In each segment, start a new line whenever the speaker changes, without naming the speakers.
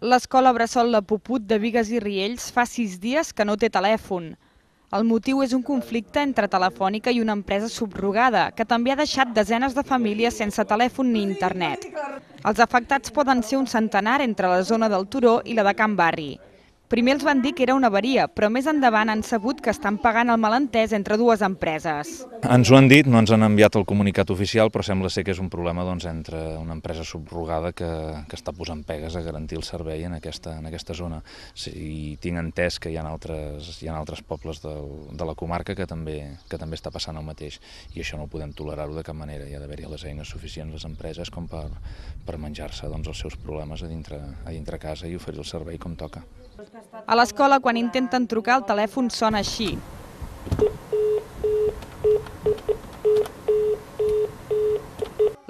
L'escola Bressol La Puput de Bigues i Riells fa 6 dies que no té telèfon. El motiu és un conflicte entre Telefònica i una empresa subrogada, que també ha deixat desenes de famílies sense telèfon ni internet. Els afectats poden ser un centenar entre la zona del Turó i la de Can Barri. Primer els van dir que era una avaria, però més endavant han sabut que estan pagant el malentès entre dues empreses.
Ens ho han dit, no ens han enviat el comunicat oficial, però sembla ser que és un problema entre una empresa subrogada que està posant pegues a garantir el servei en aquesta zona. I tinc entès que hi ha altres pobles de la comarca que també està passant el mateix, i això no ho podem tolerar-ho de cap manera. Hi ha d'haver-hi les eines suficients les empreses com per menjar-se els seus problemes a dintre casa i oferir el servei com toca.
A l'escola, quan intenten trucar, el telèfon sona així.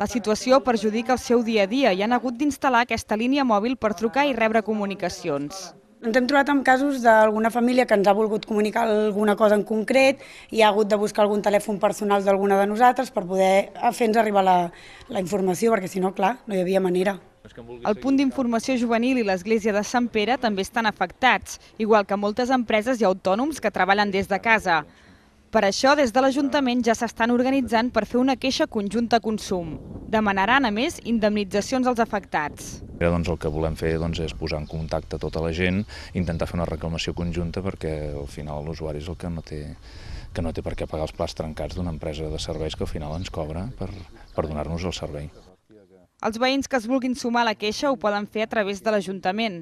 La situació perjudica el seu dia a dia i han hagut d'instal·lar aquesta línia mòbil per trucar i rebre comunicacions.
Ens hem trobat amb casos d'alguna família que ens ha volgut comunicar alguna cosa en concret i ha hagut de buscar algun telèfon personal d'alguna de nosaltres per poder fer-nos arribar la informació, perquè si no, clar, no hi havia manera.
El punt d'informació juvenil i l'església de Sant Pere també estan afectats, igual que moltes empreses i autònoms que treballen des de casa. Per això, des de l'Ajuntament ja s'estan organitzant per fer una queixa conjunta a Consum. Demanaran, a més, indemnitzacions als afectats.
El que volem fer és posar en contacte tota la gent, intentar fer una reclamació conjunta perquè al final l'usuari és el que no té per què pagar els plats trencats d'una empresa de serveis que al final ens cobra per donar-nos el servei.
Els veïns que es vulguin sumar a la queixa ho poden fer a través de l'Ajuntament.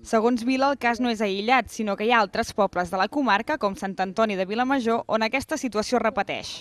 Segons Vila, el cas no és aïllat, sinó que hi ha altres pobles de la comarca, com Sant Antoni de Vilamajor, on aquesta situació es repeteix.